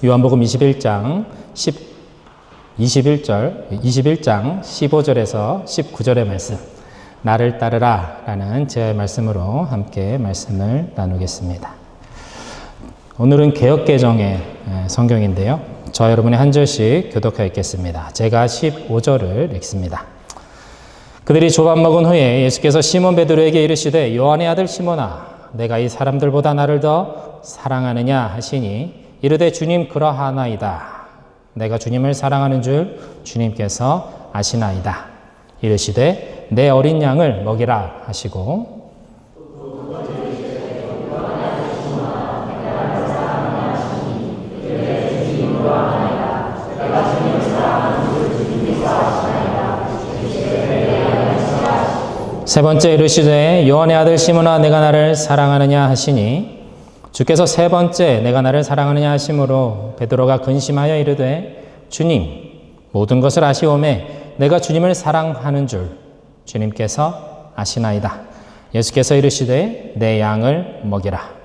요한복음 21장 15절에서 19절의 말씀, 나를 따르라 라는 제 말씀으로 함께 말씀을 나누겠습니다. 오늘은 개역개정의 성경인데요. 저 여러분이 한 절씩 교독하여 읽겠습니다. 제가 15절을 읽습니다. 그들이 조밥 먹은 후에 예수께서 시몬 베드로에게 이르시되 요한의 아들 시몬아, 내가 이 사람들보다 나를 더 사랑하느냐 하시니 이르되 주님 그러하나이다. 내가 주님을 사랑하는 줄 주님께서 아시나이다. 이르시되 내 어린 양을 먹이라 하시고 세 번째 이르시되 요한의 아들 시몬아 내가 나를 사랑하느냐 하시니 주께서 세 번째 내가 나를 사랑하느냐 하심으로 베드로가 근심하여 이르되 주님 모든 것을 아시오매 내가 주님을 사랑하는 줄 주님께서 아시나이다. 예수께서 이르시되 내 양을 먹이라.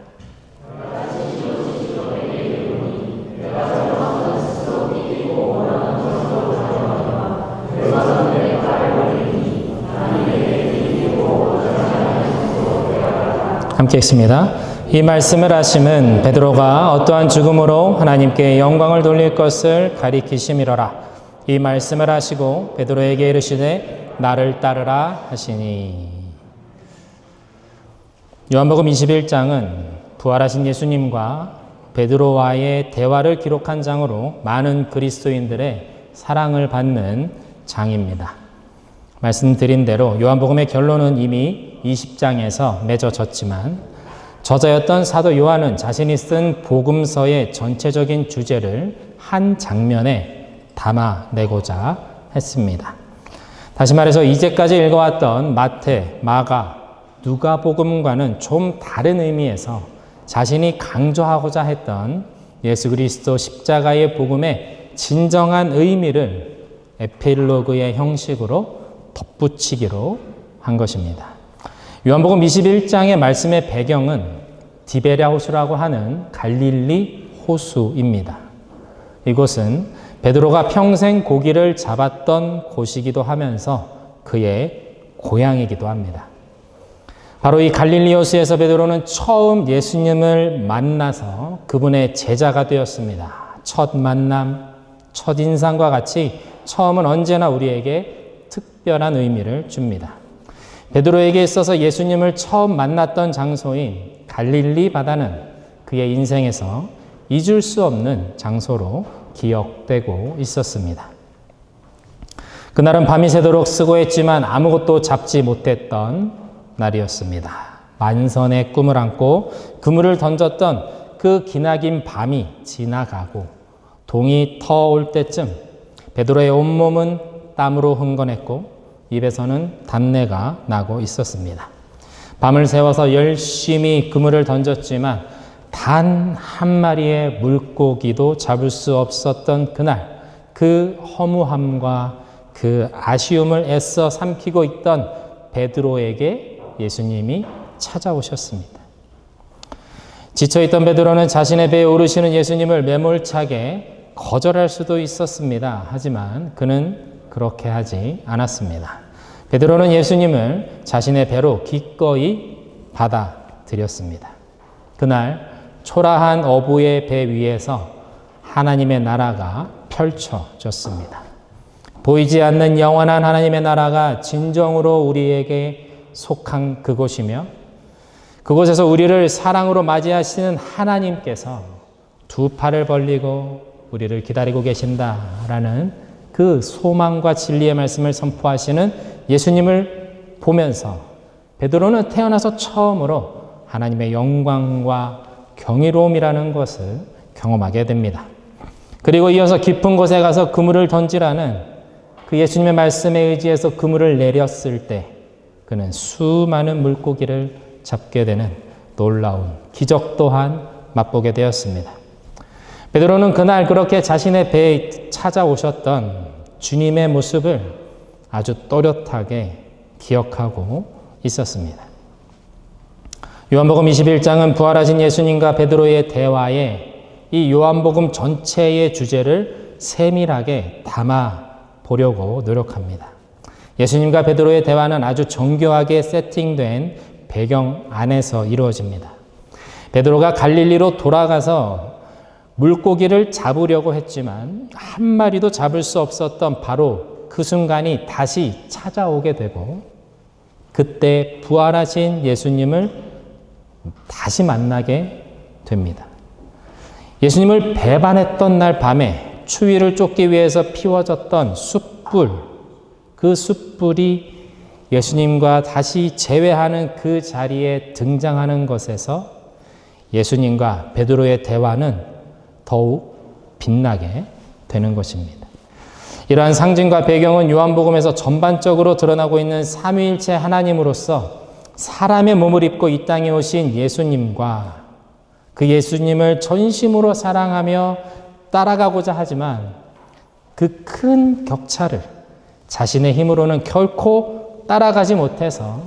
함께 읽습니다. 이 말씀을 하심은 베드로가 어떠한 죽음으로 하나님께 영광을 돌릴 것을 가리키심이로라. 이 말씀을 하시고 베드로에게 이르시되 나를 따르라 하시니. 요한복음 21장은 부활하신 예수님과 베드로와의 대화를 기록한 장으로 많은 그리스도인들의 사랑을 받는 장입니다. 말씀드린 대로 요한복음의 결론은 이미 20장에서 맺어졌지만 저자였던 사도 요한은 자신이 쓴 복음서의 전체적인 주제를 한 장면에 담아내고자 했습니다. 다시 말해서 이제까지 읽어왔던 마태, 마가, 누가복음과는 좀 다른 의미에서 자신이 강조하고자 했던 예수 그리스도 십자가의 복음의 진정한 의미를 에필로그의 형식으로 덧붙이기로 한 것입니다. 요한복음 21장의 말씀의 배경은 디베랴 호수라고 하는 갈릴리 호수입니다. 이곳은 베드로가 평생 고기를 잡았던 곳이기도 하면서 그의 고향이기도 합니다. 바로 이 갈릴리 호수에서 베드로는 처음 예수님을 만나서 그분의 제자가 되었습니다. 첫 만남, 첫 인상과 같이 처음은 언제나 우리에게 특별한 의미를 줍니다. 베드로에게 있어서 예수님을 처음 만났던 장소인 갈릴리 바다는 그의 인생에서 잊을 수 없는 장소로 기억되고 있었습니다. 그날은 밤이 새도록 수고했지만 아무것도 잡지 못했던 날이었습니다. 만선의 꿈을 안고 그물을 던졌던 그 기나긴 밤이 지나가고 동이 터올 때쯤 베드로의 온몸은 땀으로 흥건했고 입에서는 단내가 나고 있었습니다. 밤을 새워서 열심히 그물을 던졌지만 단 한 마리의 물고기도 잡을 수 없었던 그날, 그 허무함과 그 아쉬움을 애써 삼키고 있던 베드로에게 예수님이 찾아오셨습니다. 지쳐있던 베드로는 자신의 배에 오르시는 예수님을 매몰차게 거절할 수도 있었습니다. 하지만 그는 그렇게 하지 않았습니다. 베드로는 예수님을 자신의 배로 기꺼이 받아들였습니다. 그날 초라한 어부의 배 위에서 하나님의 나라가 펼쳐졌습니다. 보이지 않는 영원한 하나님의 나라가 진정으로 우리에게 속한 그곳이며 그곳에서 우리를 사랑으로 맞이하시는 하나님께서 두 팔을 벌리고 우리를 기다리고 계신다라는 그 소망과 진리의 말씀을 선포하시는 예수님을 보면서 베드로는 태어나서 처음으로 하나님의 영광과 경이로움이라는 것을 경험하게 됩니다. 그리고 이어서 깊은 곳에 가서 그물을 던지라는 그 예수님의 말씀에 의지해서 그물을 내렸을 때 그는 수많은 물고기를 잡게 되는 놀라운 기적 또한 맛보게 되었습니다. 베드로는 그날 그렇게 자신의 배에 찾아오셨던 주님의 모습을 아주 또렷하게 기억하고 있었습니다. 요한복음 21장은 부활하신 예수님과 베드로의 대화에 이 요한복음 전체의 주제를 세밀하게 담아 보려고 노력합니다. 예수님과 베드로의 대화는 아주 정교하게 세팅된 배경 안에서 이루어집니다. 베드로가 갈릴리로 돌아가서 물고기를 잡으려고 했지만 한 마리도 잡을 수 없었던 바로 그 순간이 다시 찾아오게 되고, 그때 부활하신 예수님을 다시 만나게 됩니다. 예수님을 배반했던 날 밤에 추위를 쫓기 위해서 피워졌던 숯불, 그 숯불이 예수님과 다시 재회하는 그 자리에 등장하는 것에서 예수님과 베드로의 대화는 더욱 빛나게 되는 것입니다. 이러한 상징과 배경은 요한복음에서 전반적으로 드러나고 있는 삼위일체 하나님으로서 사람의 몸을 입고 이 땅에 오신 예수님과 그 예수님을 전심으로 사랑하며 따라가고자 하지만 그 큰 격차를 자신의 힘으로는 결코 따라가지 못해서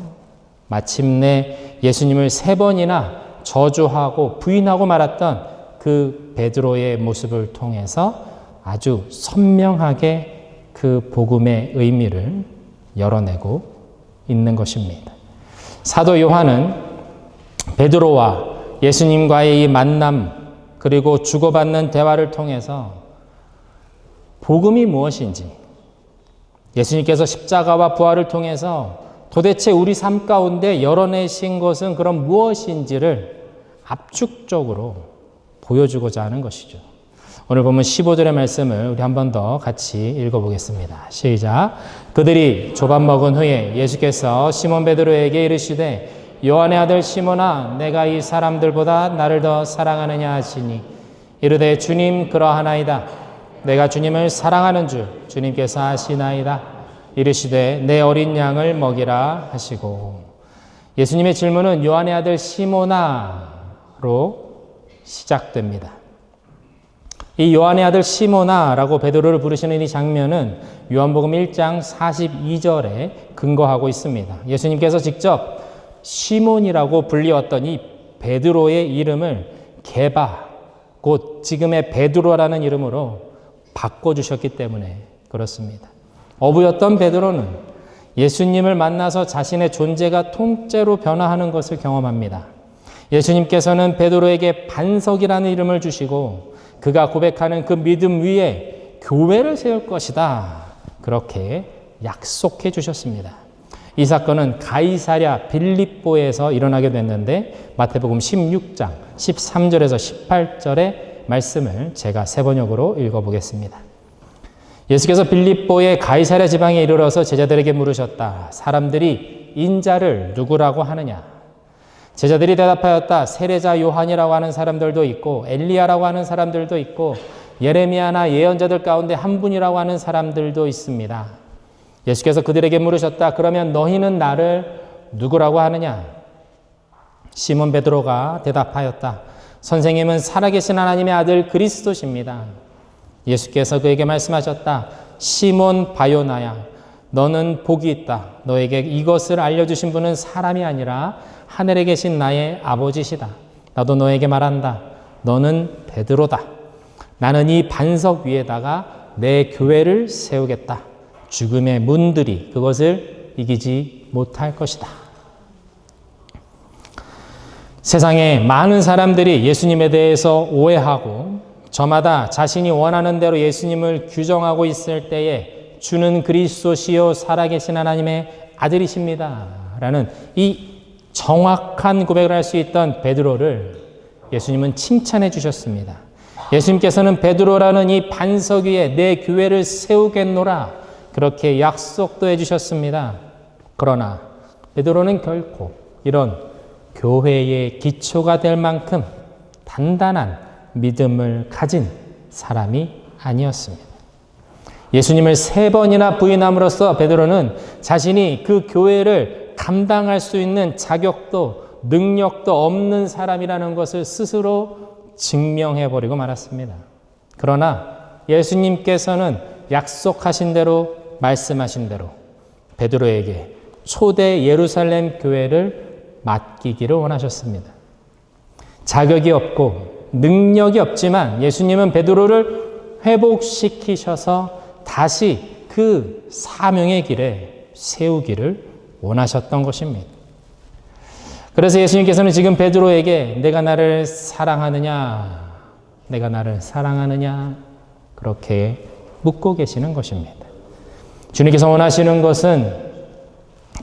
마침내 예수님을 3번이나 저주하고 부인하고 말았던 그 베드로의 모습을 통해서 아주 선명하게 그 복음의 의미를 열어내고 있는 것입니다. 사도 요한은 베드로와 예수님과의 이 만남, 그리고 주고받는 대화를 통해서 복음이 무엇인지, 예수님께서 십자가와 부활을 통해서 도대체 우리 삶 가운데 열어내신 것은 그럼 무엇인지를 압축적으로 보여주고자 하는 것이죠. 오늘 보면 15절의 말씀을 우리 한 번 더 같이 읽어보겠습니다. 시작. 그들이 조밥 먹은 후에 예수께서 시몬 베드로에게 이르시되 요한의 아들 시몬아, 내가 이 사람들보다 나를 더 사랑하느냐 하시니 이르되 주님 그러하나이다. 내가 주님을 사랑하는 줄 주님께서 아시나이다. 이르시되 내 어린 양을 먹이라 하시고, 예수님의 질문은 요한의 아들 시몬아로 시작됩니다. 이 요한의 아들 시몬아라고 베드로를 부르시는 이 장면은 요한복음 1장 42절에 근거하고 있습니다. 예수님께서 직접 시몬이라고 불리웠던 이 베드로의 이름을 게바, 곧 지금의 베드로라는 이름으로 바꿔주셨기 때문에 그렇습니다. 어부였던 베드로는 예수님을 만나서 자신의 존재가 통째로 변화하는 것을 경험합니다. 예수님께서는 베드로에게 반석이라는 이름을 주시고 그가 고백하는 그 믿음 위에 교회를 세울 것이다, 그렇게 약속해 주셨습니다. 이 사건은 가이사랴 빌립보에서 일어나게 됐는데 마태복음 16장 13절에서 18절의 말씀을 제가 세 번역으로 읽어보겠습니다. 예수께서 빌립보의 가이사랴 지방에 이르러서 제자들에게 물으셨다. 사람들이 인자를 누구라고 하느냐? 제자들이 대답하였다. 세례자 요한이라고 하는 사람들도 있고 엘리야라고 하는 사람들도 있고 예레미야나 예언자들 가운데 한 분이라고 하는 사람들도 있습니다. 예수께서 그들에게 물으셨다. 그러면 너희는 나를 누구라고 하느냐? 시몬 베드로가 대답하였다. 선생님은 살아계신 하나님의 아들 그리스도십니다. 예수께서 그에게 말씀하셨다. 시몬 바요나야, 너는 복이 있다. 너에게 이것을 알려주신 분은 사람이 아니라 하늘에 계신 나의 아버지시다. 나도 너에게 말한다. 너는 베드로다. 나는 이 반석 위에다가 내 교회를 세우겠다. 죽음의 문들이 그것을 이기지 못할 것이다. 세상에 많은 사람들이 예수님에 대해서 오해하고 저마다 자신이 원하는 대로 예수님을 규정하고 있을 때에 주는 그리스도시요 살아계신 하나님의 아들이십니다 라는 이 정확한 고백을 할 수 있던 베드로를 예수님은 칭찬해 주셨습니다. 예수님께서는 베드로라는 이 반석 위에 내 교회를 세우겠노라, 그렇게 약속도 해주셨습니다. 그러나 베드로는 결코 이런 교회의 기초가 될 만큼 단단한 믿음을 가진 사람이 아니었습니다. 예수님을 3번이나 부인함으로써 베드로는 자신이 그 교회를 감당할 수 있는 자격도 능력도 없는 사람이라는 것을 스스로 증명해버리고 말았습니다. 그러나 예수님께서는 약속하신 대로, 말씀하신 대로 베드로에게 초대 예루살렘 교회를 맡기기를 원하셨습니다. 자격이 없고 능력이 없지만 예수님은 베드로를 회복시키셔서 다시 그 사명의 길에 세우기를 원하셨던 것입니다. 그래서 예수님께서는 지금 베드로에게 내가 나를 사랑하느냐, 내가 나를 사랑하느냐 그렇게 묻고 계시는 것입니다. 주님께서 원하시는 것은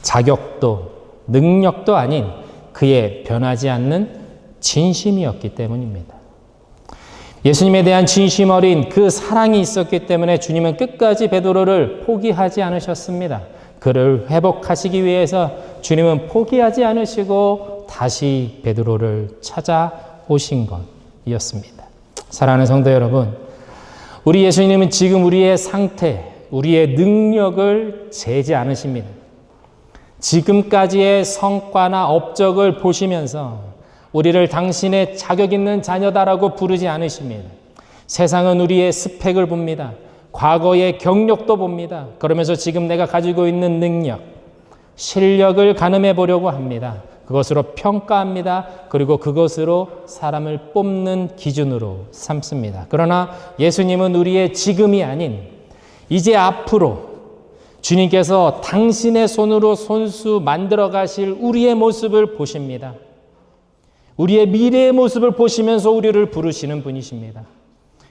자격도 능력도 아닌 그의 변하지 않는 진심이었기 때문입니다. 예수님에 대한 진심 어린 그 사랑이 있었기 때문에 주님은 끝까지 베드로를 포기하지 않으셨습니다. 그를 회복하시기 위해서 주님은 포기하지 않으시고 다시 베드로를 찾아오신 것이었습니다. 사랑하는 성도 여러분, 우리 예수님은 지금 우리의 상태, 우리의 능력을 재지 않으십니다. 지금까지의 성과나 업적을 보시면서 우리를 당신의 자격 있는 자녀다라고 부르지 않으십니다. 세상은 우리의 스펙을 봅니다. 과거의 경력도 봅니다. 그러면서 지금 내가 가지고 있는 능력, 실력을 가늠해 보려고 합니다. 그것으로 평가합니다. 그리고 그것으로 사람을 뽑는 기준으로 삼습니다. 그러나 예수님은 우리의 지금이 아닌 이제 앞으로 주님께서 당신의 손으로 손수 만들어 가실 우리의 모습을 보십니다. 우리의 미래의 모습을 보시면서 우리를 부르시는 분이십니다.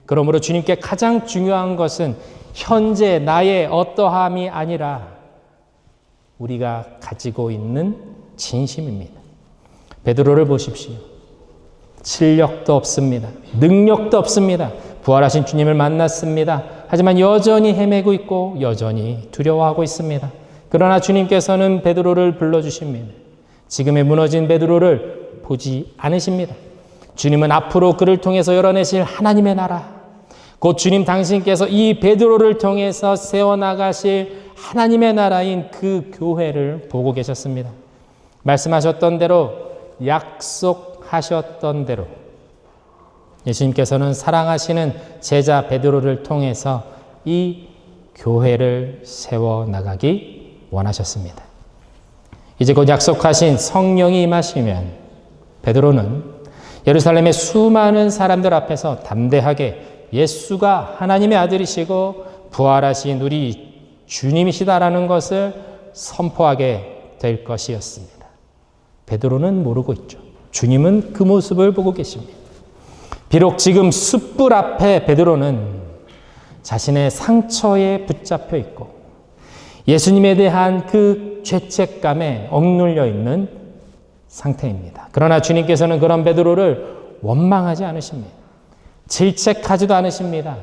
그러므로 주님께 가장 중요한 것은 현재 나의 어떠함이 아니라 우리가 가지고 있는 진심입니다. 베드로를 보십시오. 실력도 없습니다. 능력도 없습니다. 부활하신 주님을 만났습니다. 하지만 여전히 헤매고 있고 여전히 두려워하고 있습니다. 그러나 주님께서는 베드로를 불러주십니다. 지금의 무너진 베드로를 보지 않으십니다. 주님은 앞으로 그를 통해서 열어내실 하나님의 나라, 곧 주님 당신께서 이 베드로를 통해서 세워나가실 하나님의 나라인 그 교회를 보고 계셨습니다. 말씀하셨던 대로, 약속하셨던 대로 예수님께서는 사랑하시는 제자 베드로를 통해서 이 교회를 세워나가기 원하셨습니다. 이제 곧 약속하신 성령이 임하시면 베드로는 예루살렘의 수많은 사람들 앞에서 담대하게 예수가 하나님의 아들이시고 부활하신 우리 주님이시다라는 것을 선포하게 될 것이었습니다. 베드로는 모르고 있죠. 주님은 그 모습을 보고 계십니다. 비록 지금 숯불 앞에 베드로는 자신의 상처에 붙잡혀 있고 예수님에 대한 그 죄책감에 억눌려 있는 상태입니다. 그러나 주님께서는 그런 베드로를 원망하지 않으십니다. 질책하지도 않으십니다.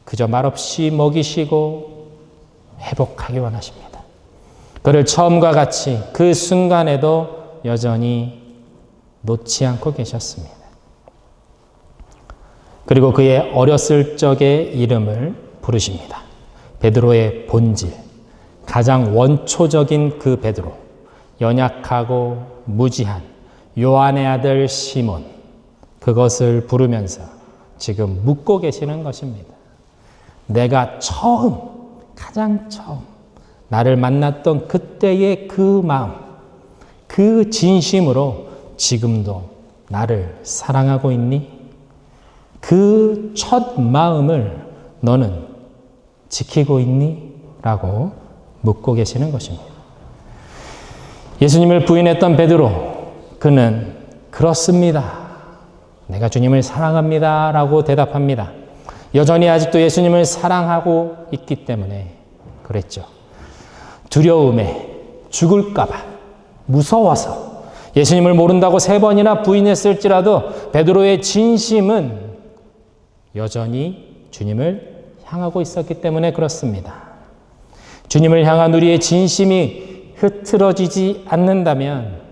그저 말없이 먹이시고 회복하기 원하십니다. 그를 처음과 같이 그 순간에도 여전히 놓지 않고 계셨습니다. 그리고 그의 어렸을 적의 이름을 부르십니다. 베드로의 본질, 가장 원초적인 그 베드로, 연약하고 무지한 요한의 아들 시몬, 그것을 부르면서 지금 묻고 계시는 것입니다. 내가 처음, 가장 처음 나를 만났던 그때의 그 마음, 그 진심으로 지금도 나를 사랑하고 있니? 그 첫 마음을 너는 지키고 있니? 라고 묻고 계시는 것입니다. 예수님을 부인했던 베드로, 그는 그렇습니다. 내가 주님을 사랑합니다. 라고 대답합니다. 여전히 아직도 예수님을 사랑하고 있기 때문에 그랬죠. 두려움에 죽을까봐, 무서워서 예수님을 모른다고 3번이나 부인했을지라도 베드로의 진심은 여전히 주님을 향하고 있었기 때문에 그렇습니다. 주님을 향한 우리의 진심이 흐트러지지 않는다면,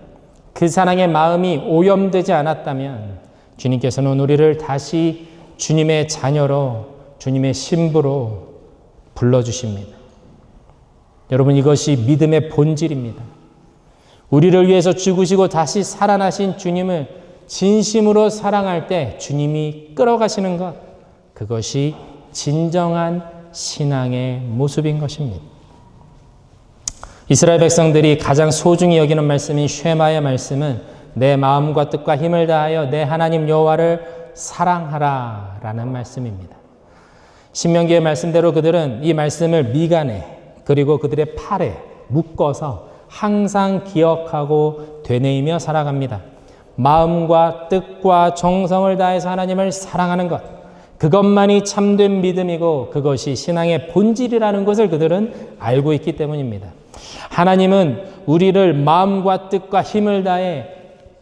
그 사랑의 마음이 오염되지 않았다면 주님께서는 우리를 다시 주님의 자녀로, 주님의 신부로 불러주십니다. 여러분, 이것이 믿음의 본질입니다. 우리를 위해서 죽으시고 다시 살아나신 주님을 진심으로 사랑할 때 주님이 끌어가시는 것, 그것이 진정한 신앙의 모습인 것입니다. 이스라엘 백성들이 가장 소중히 여기는 말씀인 쉐마의 말씀은 내 마음과 뜻과 힘을 다하여 내 하나님 여호와를 사랑하라 라는 말씀입니다. 신명기의 말씀대로 그들은 이 말씀을 미간에 그리고 그들의 팔에 묶어서 항상 기억하고 되뇌이며 살아갑니다. 마음과 뜻과 정성을 다해서 하나님을 사랑하는 것, 그것만이 참된 믿음이고 그것이 신앙의 본질이라는 것을 그들은 알고 있기 때문입니다. 하나님은 우리를 마음과 뜻과 힘을 다해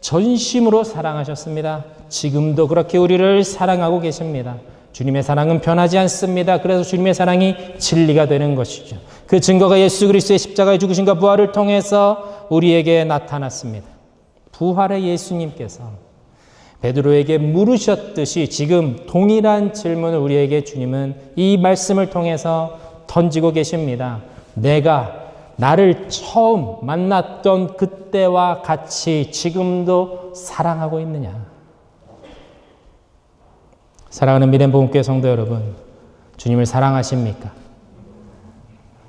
전심으로 사랑하셨습니다. 지금도 그렇게 우리를 사랑하고 계십니다. 주님의 사랑은 변하지 않습니다. 그래서 주님의 사랑이 진리가 되는 것이죠. 그 증거가 예수 그리스도의 십자가의 죽으심과 부활을 통해서 우리에게 나타났습니다. 부활의 예수님께서 베드로에게 물으셨듯이 지금 동일한 질문을 우리에게 주님은 이 말씀을 통해서 던지고 계십니다. 내가 나를 처음 만났던 그때와 같이 지금도 사랑하고 있느냐? 사랑하는 믿음복음교회 성도 여러분, 주님을 사랑하십니까?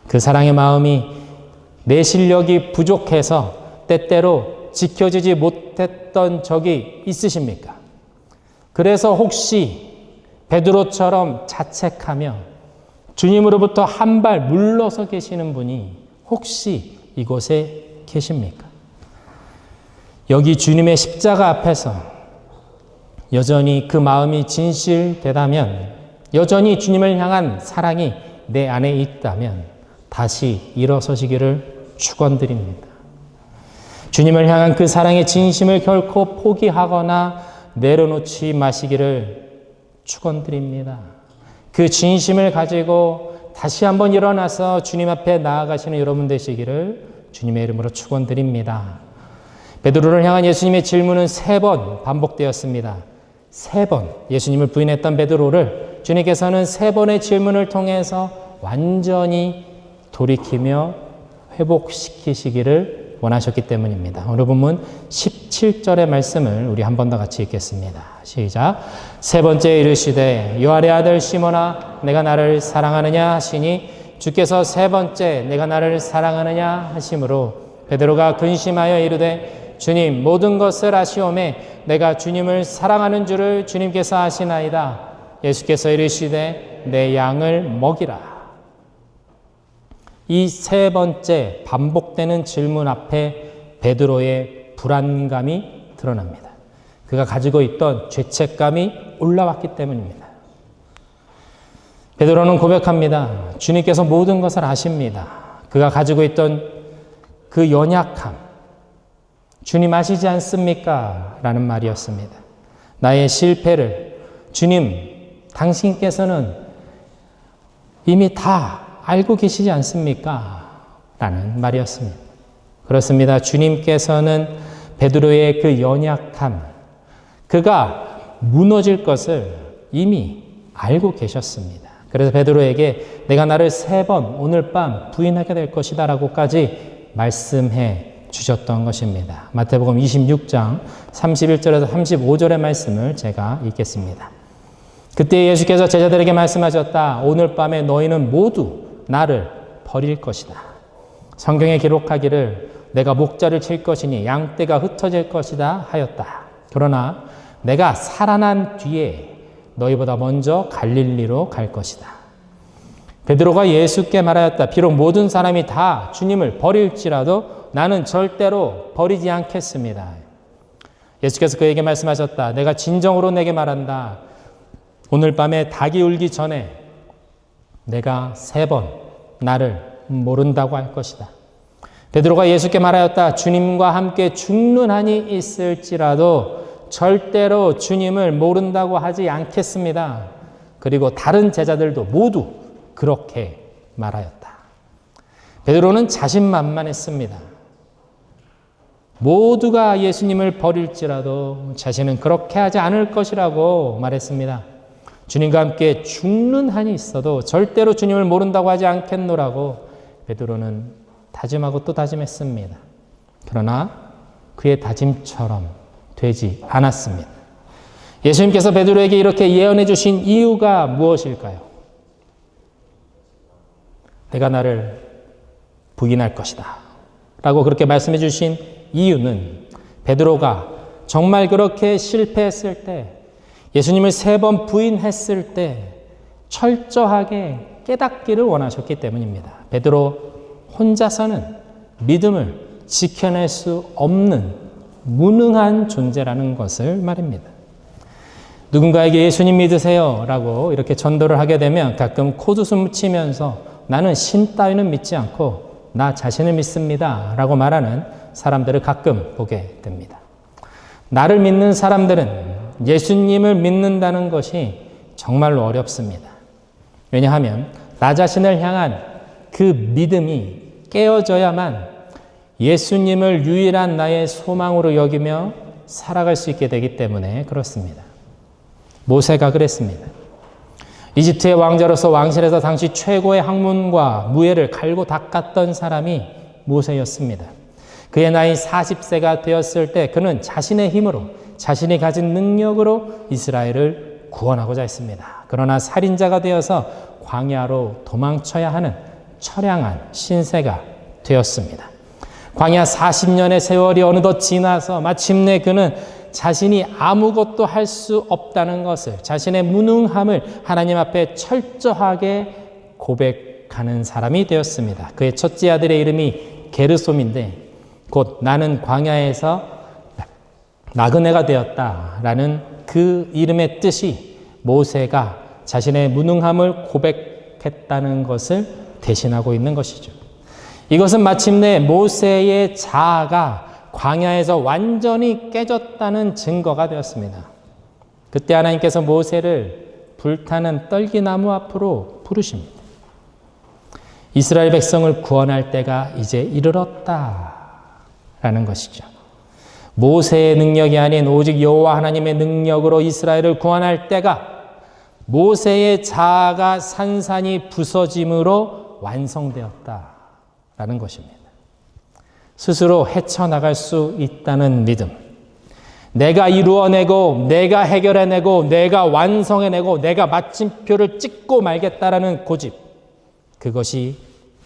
그 사랑의 마음이 내 실력이 부족해서 때때로 지켜지지 못했던 적이 있으십니까? 그래서 혹시 베드로처럼 자책하며 주님으로부터 한 발 물러서 계시는 분이 혹시 이곳에 계십니까? 여기 주님의 십자가 앞에서 여전히 그 마음이 진실되다면, 여전히 주님을 향한 사랑이 내 안에 있다면 다시 일어서시기를 축원드립니다. 주님을 향한 그 사랑의 진심을 결코 포기하거나 내려놓지 마시기를 축원드립니다. 그 진심을 가지고 다시 한번 일어나서 주님 앞에 나아가시는 여러분 되시기를 주님의 이름으로 축원드립니다. 베드로를 향한 예수님의 질문은 3번 반복되었습니다. 3번 예수님을 부인했던 베드로를 주님께서는 3번의 질문을 통해서 완전히 돌이키며 회복시키시기를 원하셨기 때문입니다. 오늘 본문 17절의 말씀을 우리 한 번 더 같이 읽겠습니다. 시작. 3번째 이르시되 요한의 아들 시몬아 내가 나를 사랑하느냐 하시니 주께서 3번째 내가 나를 사랑하느냐 하심으로 베드로가 근심하여 이르되 주님 모든 것을 아시오매 내가 주님을 사랑하는 줄을 주님께서 아시나이다. 예수께서 이르시되 내 양을 먹이라. 이 3번째 반복되는 질문 앞에 베드로의 불안감이 드러납니다. 그가 가지고 있던 죄책감이 올라왔기 때문입니다. 베드로는 고백합니다. 주님께서 모든 것을 아십니다. 그가 가지고 있던 그 연약함, 주님 아시지 않습니까? 라는 말이었습니다. 나의 실패를 주님, 당신께서는 이미 다 알고 계시지 않습니까? 라는 말이었습니다. 그렇습니다. 주님께서는 베드로의 그 연약함, 그가 무너질 것을 이미 알고 계셨습니다. 그래서 베드로에게 내가 나를 3번 오늘 밤 부인하게 될 것이다 라고까지 말씀해 주셨던 것입니다. 마태복음 26장 31절에서 35절의 말씀을 제가 읽겠습니다. 그때 예수께서 제자들에게 말씀하셨다. 오늘 밤에 너희는 모두 나를 버릴 것이다. 성경에 기록하기를 내가 목자를 칠 것이니 양떼가 흩어질 것이다 하였다. 그러나 내가 살아난 뒤에 너희보다 먼저 갈릴리로 갈 것이다. 베드로가 예수께 말하였다. 비록 모든 사람이 다 주님을 버릴지라도 나는 절대로 버리지 않겠습니다. 예수께서 그에게 말씀하셨다. 내가 진정으로 내게 말한다. 오늘 밤에 닭이 울기 전에 내가 3번 나를 모른다고 할 것이다. 베드로가 예수께 말하였다. 주님과 함께 죽는 한이 있을지라도 절대로 주님을 모른다고 하지 않겠습니다. 그리고 다른 제자들도 모두 그렇게 말하였다. 베드로는 자신만만했습니다. 모두가 예수님을 버릴지라도 자신은 그렇게 하지 않을 것이라고 말했습니다. 주님과 함께 죽는 한이 있어도 절대로 주님을 모른다고 하지 않겠노라고 베드로는 다짐하고 또 다짐했습니다. 그러나 그의 다짐처럼 되지 않았습니다. 예수님께서 베드로에게 이렇게 예언해 주신 이유가 무엇일까요? 내가 나를 부인할 것이다 라고 그렇게 말씀해 주신 이유는 베드로가 정말 그렇게 실패했을 때 예수님을 3번 부인했을 때 철저하게 깨닫기를 원하셨기 때문입니다. 베드로 혼자서는 믿음을 지켜낼 수 없는 무능한 존재라는 것을 말입니다. 누군가에게 예수님 믿으세요 라고 이렇게 전도를 하게 되면 가끔 코웃음 치면서 나는 신 따위는 믿지 않고 나 자신을 믿습니다 라고 말하는 사람들을 가끔 보게 됩니다. 나를 믿는 사람들은 예수님을 믿는다는 것이 정말로 어렵습니다. 왜냐하면 나 자신을 향한 그 믿음이 깨어져야만 예수님을 유일한 나의 소망으로 여기며 살아갈 수 있게 되기 때문에 그렇습니다. 모세가 그랬습니다. 이집트의 왕자로서 왕실에서 당시 최고의 학문과 무예를 갈고 닦았던 사람이 모세였습니다. 그의 나이 40세가 되었을 때 그는 자신의 힘으로 자신이 가진 능력으로 이스라엘을 구원하고자 했습니다. 그러나 살인자가 되어서 광야로 도망쳐야 하는 처량한 신세가 되었습니다. 광야 40년의 세월이 어느덧 지나서 마침내 그는 자신이 아무것도 할 수 없다는 것을, 자신의 무능함을 하나님 앞에 철저하게 고백하는 사람이 되었습니다. 그의 첫째 아들의 이름이 게르솜인데 곧 나는 광야에서 나그네가 되었다라는 그 이름의 뜻이 모세가 자신의 무능함을 고백했다는 것을 대신하고 있는 것이죠. 이것은 마침내 모세의 자아가 광야에서 완전히 깨졌다는 증거가 되었습니다. 그때 하나님께서 모세를 불타는 떨기나무 앞으로 부르십니다. 이스라엘 백성을 구원할 때가 이제 이르렀다라는 것이죠. 모세의 능력이 아닌 오직 여호와 하나님의 능력으로 이스라엘을 구원할 때가 모세의 자아가 산산이 부서짐으로 완성되었다라는 것입니다. 스스로 헤쳐나갈 수 있다는 믿음, 내가 이루어내고 내가 해결해내고 내가 완성해내고 내가 마침표를 찍고 말겠다라는 고집, 그것이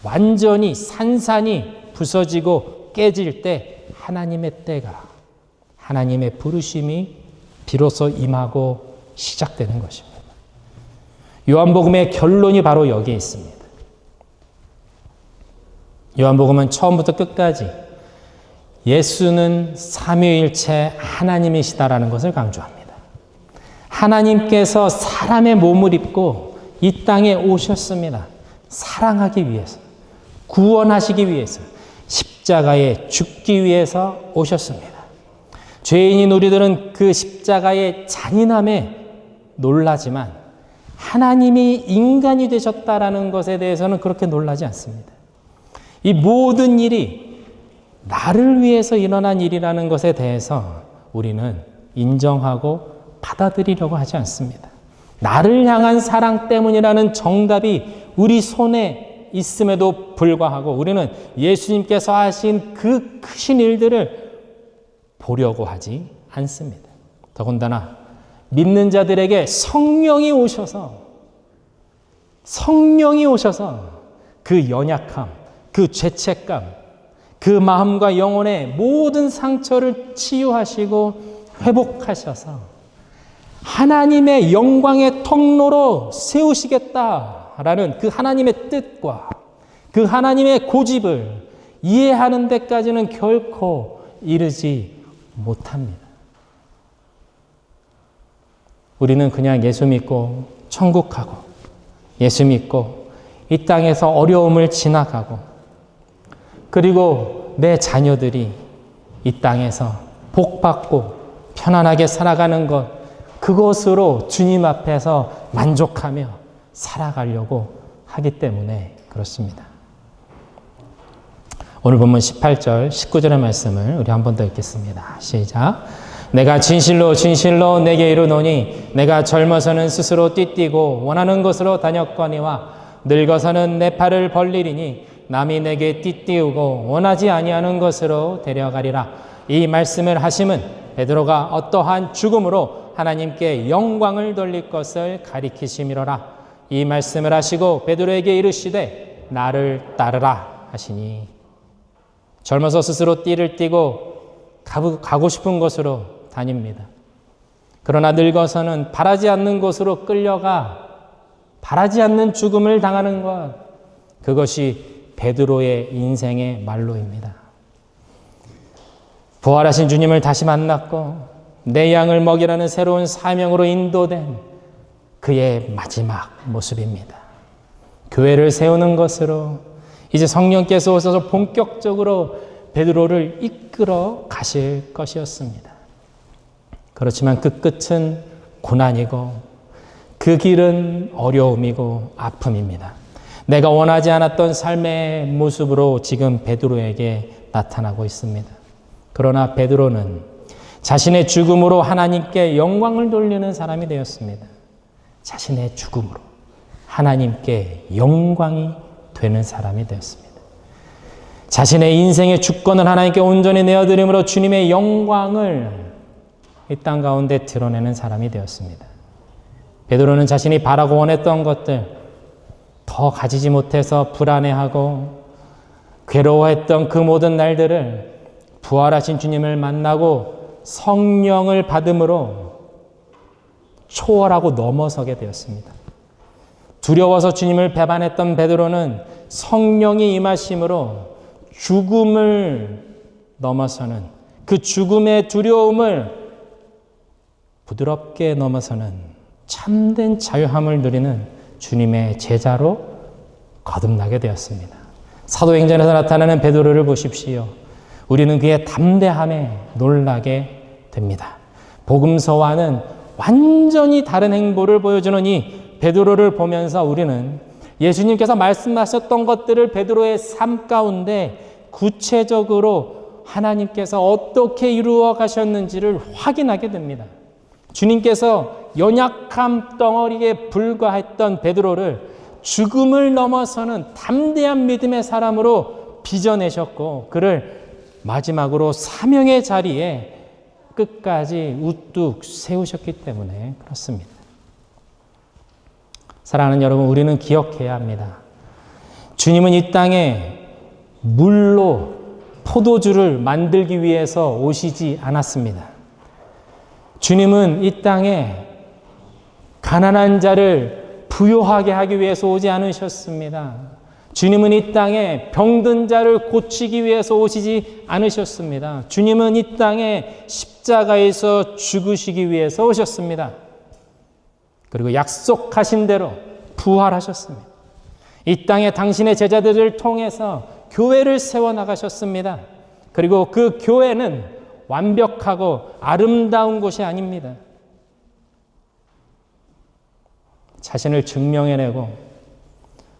완전히 산산이 부서지고 깨질 때 하나님의 때가, 하나님의 부르심이 비로소 임하고 시작되는 것입니다. 요한복음의 결론이 바로 여기에 있습니다. 요한복음은 처음부터 끝까지 예수는 삼위일체 하나님이시다라는 것을 강조합니다. 하나님께서 사람의 몸을 입고 이 땅에 오셨습니다. 사랑하기 위해서, 구원하시기 위해서, 십자가에 죽기 위해서 오셨습니다. 죄인인 우리들은 그 십자가의 잔인함에 놀라지만 하나님이 인간이 되셨다라는 것에 대해서는 그렇게 놀라지 않습니다. 이 모든 일이 나를 위해서 일어난 일이라는 것에 대해서 우리는 인정하고 받아들이려고 하지 않습니다. 나를 향한 사랑 때문이라는 정답이 우리 손에 있음에도 불구하고 우리는 예수님께서 하신 그 크신 일들을 보려고 하지 않습니다. 더군다나 믿는 자들에게 성령이 오셔서 그 연약함, 그 죄책감, 그 마음과 영혼의 모든 상처를 치유하시고 회복하셔서 하나님의 영광의 통로로 세우시겠다라는 그 하나님의 뜻과 그 하나님의 고집을 이해하는 데까지는 결코 이르지 못합니다. 우리는 그냥 예수 믿고 천국 가고 예수 믿고 이 땅에서 어려움을 지나가고 그리고 내 자녀들이 이 땅에서 복받고 편안하게 살아가는 것, 그것으로 주님 앞에서 만족하며 살아가려고 하기 때문에 그렇습니다. 오늘 본문 18절, 19절의 말씀을 우리 한 번 더 읽겠습니다. 시작. 내가 진실로 진실로 내게 이르노니 내가 젊어서는 스스로 띠뛰고 원하는 곳으로 다녔거니와 늙어서는 내 팔을 벌리리니 남이 내게 띠띠우고 원하지 아니하는 것으로 데려가리라. 이 말씀을 하심은 베드로가 어떠한 죽음으로 하나님께 영광을 돌릴 것을 가리키심이로라. 이 말씀을 하시고 베드로에게 이르시되 나를 따르라 하시니, 젊어서 스스로 띠를 띠고 가고 싶은 곳으로 다닙니다. 그러나 늙어서는 바라지 않는 곳으로 끌려가 바라지 않는 죽음을 당하는 것, 그것이 베드로의 인생의 말로입니다. 부활하신 주님을 다시 만났고 내 양을 먹이라는 새로운 사명으로 인도된 그의 마지막 모습입니다. 교회를 세우는 것으로 이제 성령께서 오셔서 본격적으로 베드로를 이끌어 가실 것이었습니다. 그렇지만 그 끝은 고난이고 그 길은 어려움이고 아픔입니다. 내가 원하지 않았던 삶의 모습으로 지금 베드로에게 나타나고 있습니다. 그러나 베드로는 자신의 죽음으로 하나님께 영광을 돌리는 사람이 되었습니다. 자신의 죽음으로 하나님께 영광이 되는 사람이 되었습니다. 자신의 인생의 주권을 하나님께 온전히 내어드림으로 주님의 영광을 이 땅 가운데 드러내는 사람이 되었습니다. 베드로는 자신이 바라고 원했던 것들, 더 가지지 못해서 불안해하고 괴로워했던 그 모든 날들을 부활하신 주님을 만나고 성령을 받음으로 초월하고 넘어서게 되었습니다. 두려워서 주님을 배반했던 베드로는 성령이 임하심으로 죽음을 넘어서는 그 죽음의 두려움을 부드럽게 넘어서는 참된 자유함을 누리는 주님의 제자로 거듭나게 되었습니다. 사도행전에서 나타나는 베드로를 보십시오. 우리는 그의 담대함에 놀라게 됩니다. 복음서와는 완전히 다른 행보를 보여주는 이 베드로를 보면서 우리는 예수님께서 말씀하셨던 것들을 베드로의 삶 가운데 구체적으로 하나님께서 어떻게 이루어 가셨는지를 확인하게 됩니다. 주님께서 연약함 덩어리에 불과했던 베드로를 죽음을 넘어서는 담대한 믿음의 사람으로 빚어내셨고 그를 마지막으로 사명의 자리에 끝까지 우뚝 세우셨기 때문에 그렇습니다. 사랑하는 여러분, 우리는 기억해야 합니다. 주님은 이 땅에 물로 포도주를 만들기 위해서 오시지 않았습니다. 주님은 이 땅에 가난한 자를 부유하게 하기 위해서 오지 않으셨습니다. 주님은 이 땅에 병든 자를 고치기 위해서 오시지 않으셨습니다. 주님은 이 땅에 십자가에서 죽으시기 위해서 오셨습니다. 그리고 약속하신 대로 부활하셨습니다. 이 땅에 당신의 제자들을 통해서 교회를 세워나가셨습니다. 그리고 그 교회는 완벽하고 아름다운 곳이 아닙니다. 자신을 증명해내고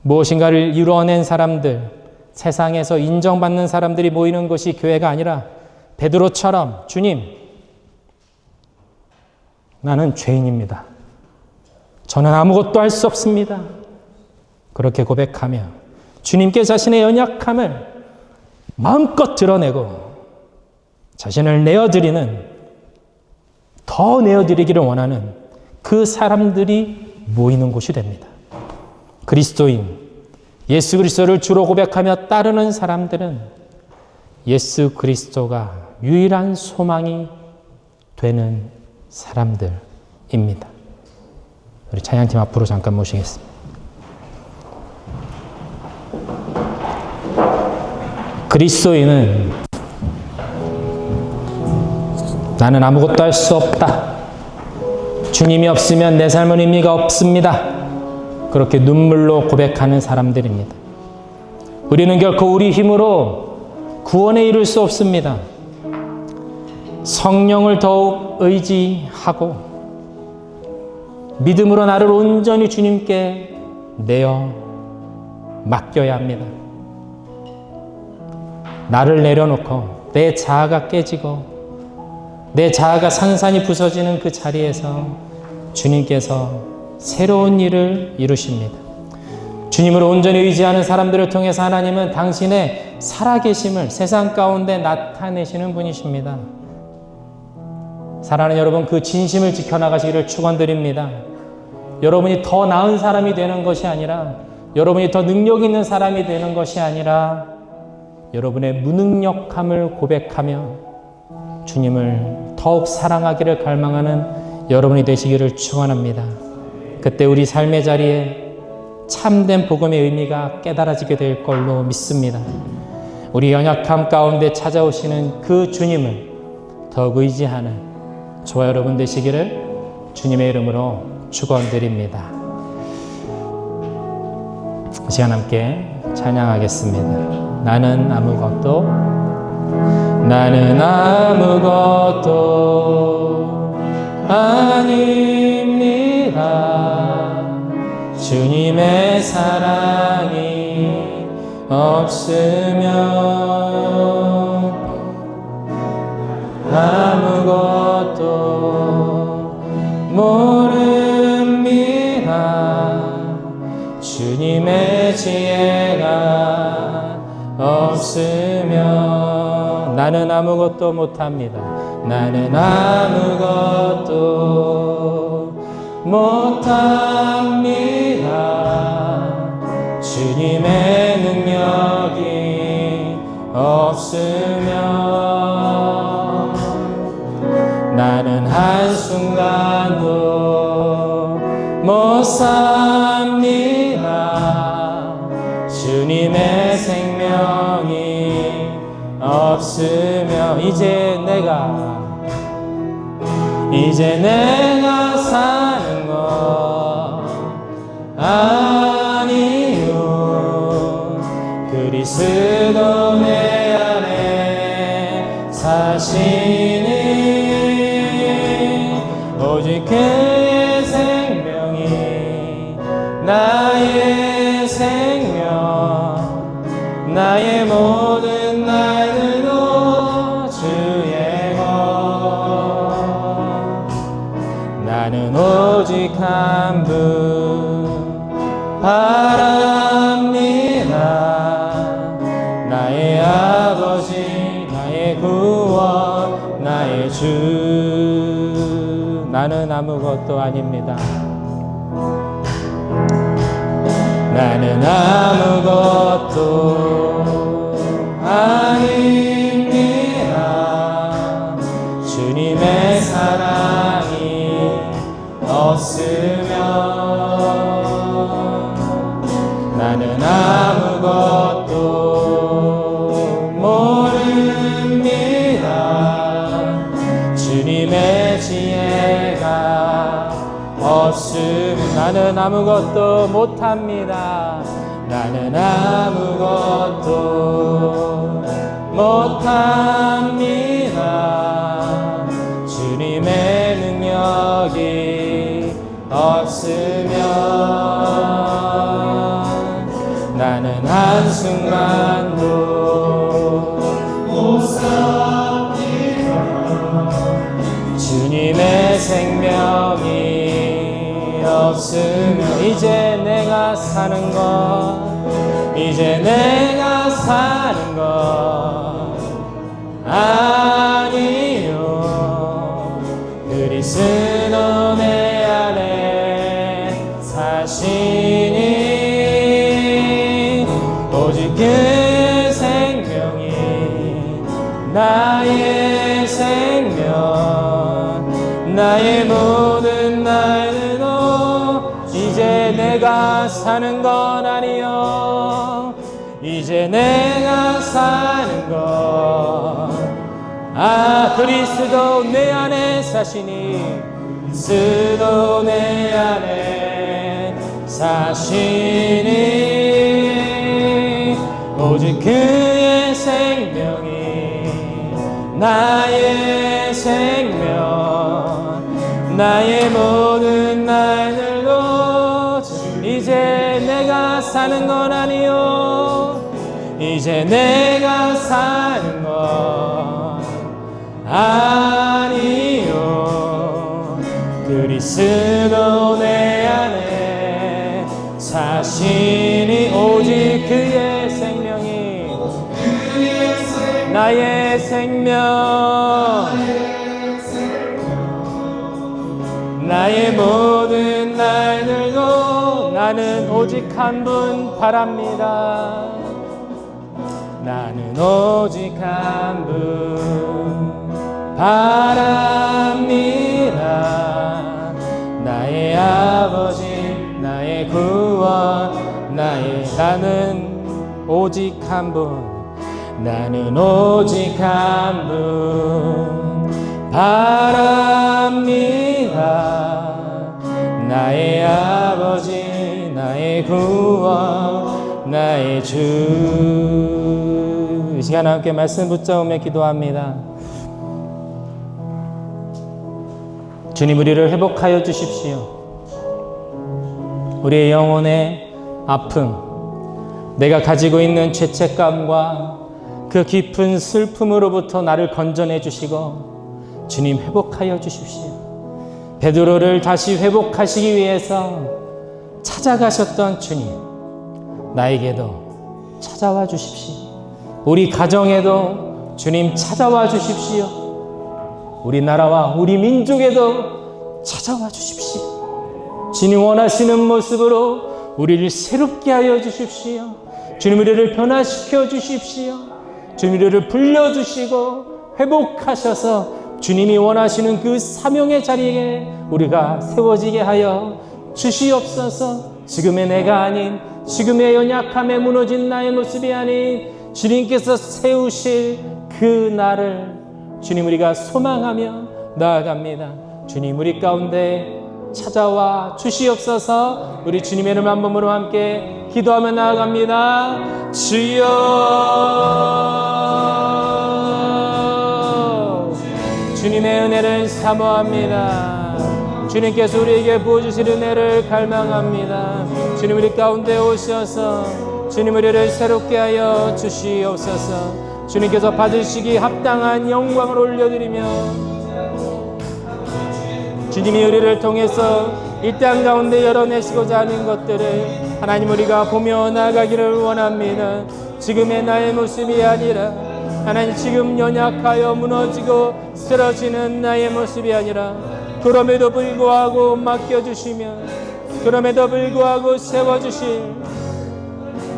무엇인가를 이루어낸 사람들, 세상에서 인정받는 사람들이 모이는 것이 교회가 아니라 베드로처럼 주님, 나는 죄인입니다. 저는 아무것도 할 수 없습니다. 그렇게 고백하며 주님께 자신의 연약함을 마음껏 드러내고 자신을 내어드리는, 더 내어드리기를 원하는 그 사람들이 모이는 곳이 됩니다. 그리스도인, 예수 그리스도를 주로 고백하며 따르는 사람들은 예수 그리스도가 유일한 소망이 되는 사람들입니다. 우리 찬양팀 앞으로 잠깐 모시겠습니다. 그리스도인은 나는 아무것도 할 수 없다. 주님이 없으면 내 삶은 의미가 없습니다. 그렇게 눈물로 고백하는 사람들입니다. 우리는 결코 우리 힘으로 구원에 이를 수 없습니다. 성령을 더욱 의지하고 믿음으로 나를 온전히 주님께 내어 맡겨야 합니다. 나를 내려놓고 내 자아가 깨지고 내 자아가 산산이 부서지는 그 자리에서 주님께서 새로운 일을 이루십니다. 주님을 온전히 의지하는 사람들을 통해서 하나님은 당신의 살아계심을 세상 가운데 나타내시는 분이십니다. 사랑하는 여러분, 그 진심을 지켜나가시기를 축원드립니다. 여러분이 더 나은 사람이 되는 것이 아니라, 여러분이 더 능력 있는 사람이 되는 것이 아니라 여러분의 무능력함을 고백하며 주님을 더욱 사랑하기를 갈망하는 여러분이 되시기를 축원합니다. 그때 우리 삶의 자리에 참된 복음의 의미가 깨달아지게 될 걸로 믿습니다. 우리 연약함 가운데 찾아오시는 그 주님을 더욱 의지하는 저와 여러분 되시기를 주님의 이름으로 축원드립니다. 이 시간 함께 찬양하겠습니다. 나는 아무것도 아닙니다. 주님의 사랑이 없으면 아무것도 모릅니다. 주님의 지혜가 없으면 나는 아무것도 못합니다. 나는 아무것도 못합니다. 주님의 능력이 없으면 나는 한순간도 못 삽니다. 주님의 생명이 없으면 이제 내가 사는 것 아니요. 그리스도 내 안에 사시니 오직 그의 생명이 나의 생명, 나의 모든 날들도 주의 것. 나는 오직 한 분 바랍니다. 나의 아버지, 나의 구원, 나의 주. 나는 아무것도 아닙니다. 나는 아무것도 아닙니다. 주님의 사랑이 없으면 나는 아무것도 모릅니다. 주님의 지혜가 없으면 나는 아무것도 못합니다. 나는 아무것도 못합니다. 주님의 능력이 없으면 나는 한순간도 못 삽니다. 주님의 생명이 없으면 이제 내가 사는 것 아니요. 그리스도 내 안에 사시니 오직 그의 생명이 나의 생명, 나의 모든 날들도 이제 내가 사는 건 아니요. 이제 내가 사는 것 그리스도 내 안에 사시니 그리스도 내 안에 사시니 오직 그의 생명이 나의 생명, 나의 모든 날들도 이제 내가 사는 건 아니요. 이제 내가 사는 건 아니요. 그리스도 내 안에 사시니 오직 그의 생명이 나의 생명, 나의 모든 날들도 나는 오직 한 분 바랍니다. 나는 오직 한 분 바랍니다. 나의 아버지, 나의 구원, 나는 오직 한 분, 나는 오직 한 분 바랍니다. 나의 아버지, 나의 구원, 나의 주. 이 시간 함께 말씀 붙잡으며 기도합니다. 주님, 우리를 회복하여 주십시오. 우리의 영혼의 아픔, 내가 가지고 있는 죄책감과 그 깊은 슬픔으로부터 나를 건져내 주시고 주님 회복하여 주십시오. 베드로를 다시 회복하시기 위해서 찾아가셨던 주님, 나에게도 찾아와 주십시오. 우리 가정에도 주님 찾아와 주십시오. 우리 나라와 우리 민족에도 찾아와 주십시오. 주님 원하시는 모습으로 우리를 새롭게 하여 주십시오. 주님 우리를 변화시켜 주십시오. 주님 우리를 불러주시고 회복하셔서 주님이 원하시는 그 사명의 자리에 우리가 세워지게 하여 주시옵소서. 지금의 내가 아닌, 지금의 연약함에 무너진 나의 모습이 아닌 주님께서 세우실 그 날을 주님 우리가 소망하며 나아갑니다. 주님 우리 가운데 찾아와 주시옵소서. 우리 주님의 이름 한 번으로 함께 기도하며 나아갑니다. 주여, 주님의 은혜를 사모합니다. 주님께서 우리에게 부어주실 은혜를 갈망합니다. 주님 우리 가운데 오셔서 주님 우리를 새롭게 하여 주시옵소서. 주님께서 받으시기 합당한 영광을 올려드리며 주님이 우리를 통해서 이 땅 가운데 열어내시고자 하는 것들을 하나님 우리가 보며 나아가기를 원합니다. 지금의 나의 모습이 아니라 하나님 지금 연약하여 무너지고 쓰러지는 나의 모습이 아니라 그럼에도 불구하고 맡겨주시며 그럼에도 불구하고 세워주실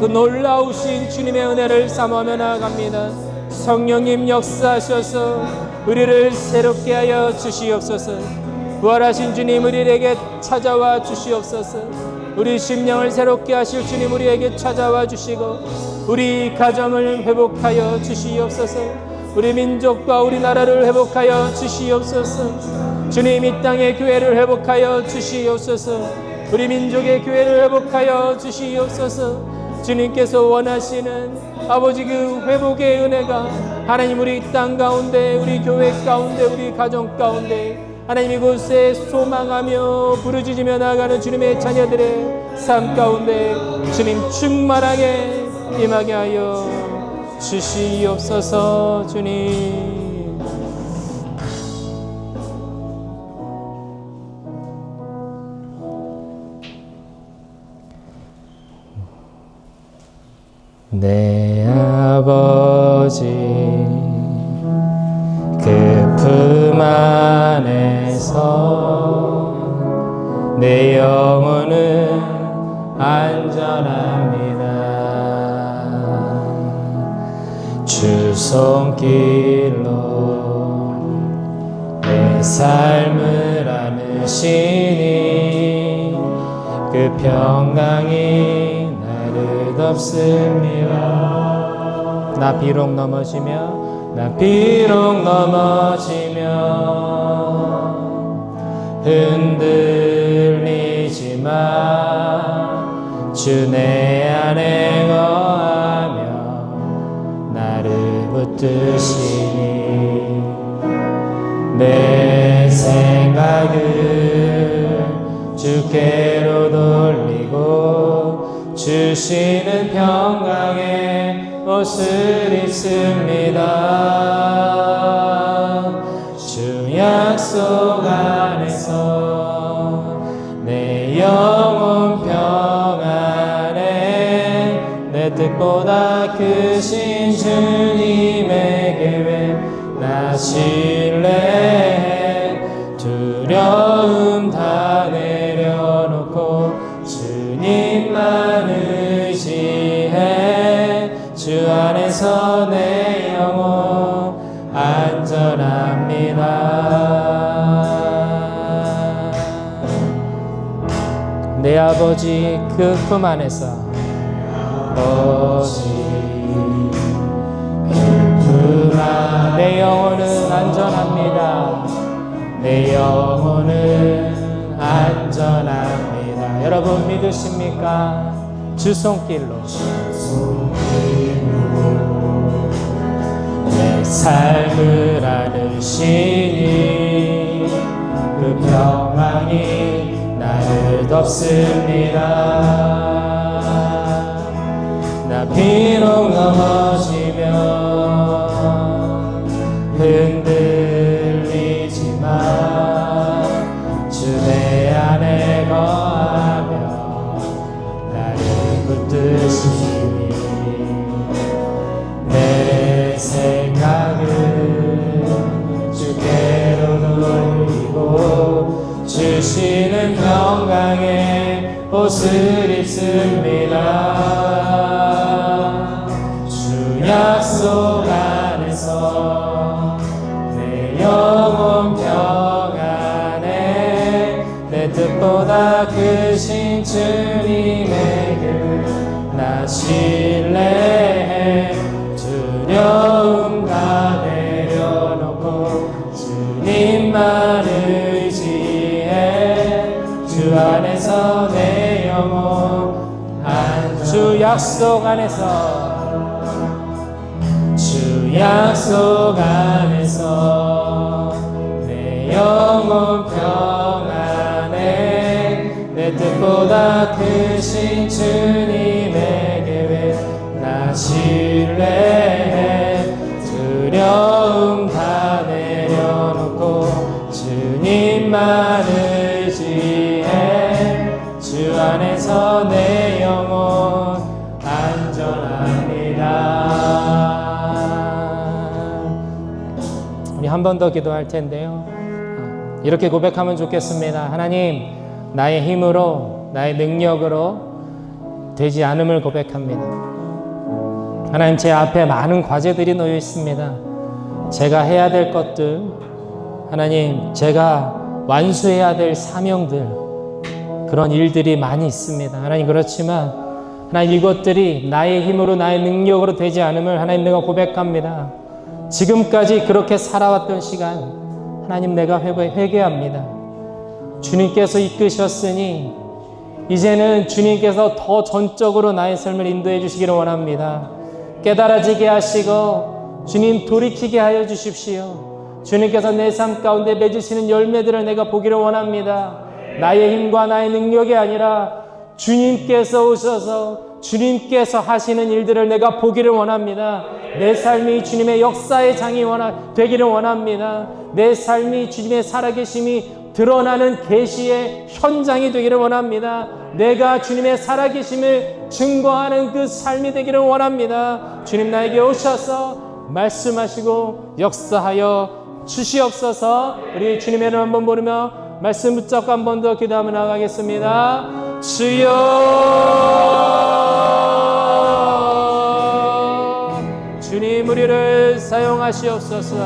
그 놀라우신 주님의 은혜를 사모하며 나아갑니다. 성령님 역사하셔서 우리를 새롭게 하여 주시옵소서. 부활하신 주님 우리에게 찾아와 주시옵소서. 우리 심령을 새롭게 하실 주님 우리에게 찾아와 주시고 우리 가정을 회복하여 주시옵소서. 우리 민족과 우리나라를 회복하여 주시옵소서. 주님 이 땅의 교회를 회복하여 주시옵소서. 우리 민족의 교회를 회복하여 주시옵소서. 주님께서 원하시는 아버지 그 회복의 은혜가 하나님 우리 땅 가운데 우리 교회 가운데 우리 가정 가운데 하나님 이곳에 소망하며 부르짖으며 나아가는 주님의 자녀들의 삶 가운데 주님 충만하게 임하게 하여 주시옵소서. 주님 내 아버지 그 품 안에서 내 영혼은 안전합니다. 주 손길로 내 삶을 안으시니 그 평강이 나를 덮습니다. 나 비록 넘어지며 흔들리지만 주 내 안에 거하며 나를 붙드시니 내 생각을 주께로 돌리고 주시는 평강의 옷을 입습니다. 주 약속 안에서 내 영혼 평안에 내 뜻보다 크신 주님의 계획 나 신뢰해 두려움 다 내려놓고 주님만 의지해 주 안에서 내 영혼 안전합니다. 아버지 그 품 안에서 아버지 그 품 안에 내 영혼은 안전합니다. 내 영혼은 안전합니다. 여러분 믿으십니까? 주 손길로 내 삶을 안으시니 그 평강이 나를 덮습니다. 나 비록 넘어지면 흔들리지만 주 내 안에 거하며 나를 붙드시니 내 생각을 주께로 돌리고 주시는 평강의 옷을 입습니다. 주 약속 안에서 내 영혼 평안에 내 뜻보다 크신 주님의 길 나 신뢰해 두려움 다 내려놓고 주님만 의지해 주 안에서 내 영혼 주 약속 안에서 주 약속 안에서 내 영혼 평안에 내 뜻보다 크신 주님의 계획 나 신뢰해 두려움 다 내려놓고 주님만 의지해 주 안에서 내 영혼 안전합니다. 우리 한 번 더 기도할 텐데요. 이렇게 고백하면 좋겠습니다. 하나님, 나의 힘으로 나의 능력으로 되지 않음을 고백합니다. 하나님, 제 앞에 많은 과제들이 놓여 있습니다. 제가 해야 될 것들, 하나님, 제가 완수해야 될 사명들, 그런 일들이 많이 있습니다. 하나님, 그렇지만 하나님, 이것들이 나의 힘으로 나의 능력으로 되지 않음을 하나님 내가 고백합니다. 지금까지 그렇게 살아왔던 시간 하나님 내가 회개합니다. 주님께서 이끄셨으니 이제는 주님께서 더 전적으로 나의 삶을 인도해 주시기를 원합니다. 깨달아지게 하시고 주님 돌이키게 하여 주십시오. 주님께서 내 삶 가운데 맺으시는 열매들을 내가 보기를 원합니다. 나의 힘과 나의 능력이 아니라 주님께서 오셔서 주님께서 하시는 일들을 내가 보기를 원합니다. 내 삶이 주님의 역사의 장이 되기를 원합니다. 내 삶이 주님의 살아계심이 드러나는 계시의 현장이 되기를 원합니다. 내가 주님의 살아계심을 증거하는 그 삶이 되기를 원합니다. 주님, 나에게 오셔서 말씀하시고 역사하여 주시옵소서. 우리 주님의 이름 한번 부르며 말씀 붙잡고 한 번 더 기도하며 나가겠습니다. 주여, 주님 우리를 사용하시옵소서.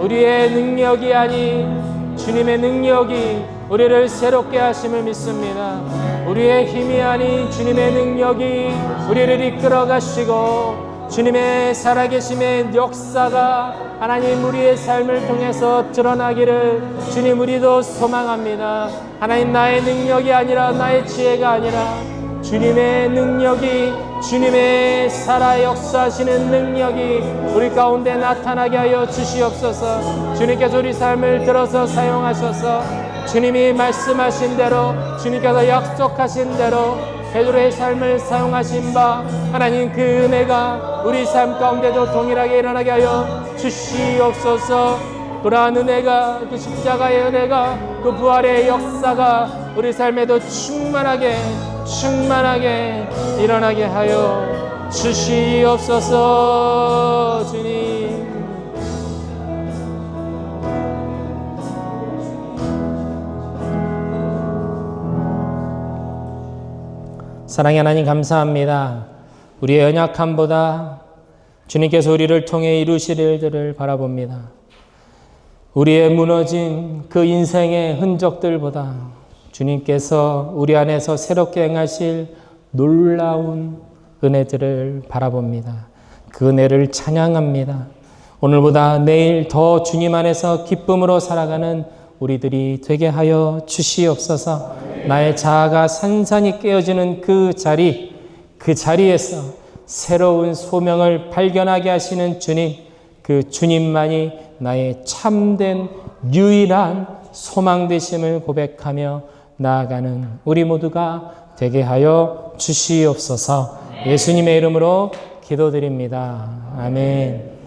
우리의 능력이 아닌 주님의 능력이 우리를 새롭게 하심을 믿습니다. 우리의 힘이 아닌 주님의 능력이 우리를 이끌어 가시고 주님의 살아계심의 역사가 하나님 우리의 삶을 통해서 드러나기를 주님 우리도 소망합니다. 하나님, 나의 능력이 아니라 나의 지혜가 아니라 주님의 능력이, 주님의 살아 역사하시는 능력이 우리 가운데 나타나게 하여 주시옵소서. 주님께서 우리 삶을 들어서 사용하셔서 주님이 말씀하신 대로, 주님께서 약속하신 대로 베드로의 삶을 사용하신 바 하나님, 그 은혜가 우리 삶 가운데도 동일하게 일어나게 하여 주시옵소서. 그러한 은혜가, 그 십자가의 은혜가, 그 부활의 역사가 우리 삶에도 충만하게 일어나게 하여 주시옵소서. 주님, 사랑의 하나님, 감사합니다. 우리의 연약함보다 주님께서 우리를 통해 이루실 일들을 바라봅니다. 우리의 무너진 그 인생의 흔적들보다 주님께서 우리 안에서 새롭게 행하실 놀라운 은혜들을 바라봅니다. 그 은혜를 찬양합니다. 오늘보다 내일 더 주님 안에서 기쁨으로 살아가는 우리들이 되게 하여 주시옵소서. 나의 자아가 산산이 깨어지는 그 자리에서 새로운 소명을 발견하게 하시는 주님, 그 주님만이 나의 참된 유일한 소망 되심을 고백하며 나아가는 우리 모두가 되게 하여 주시옵소서. 예수님의 이름으로 기도드립니다. 아멘.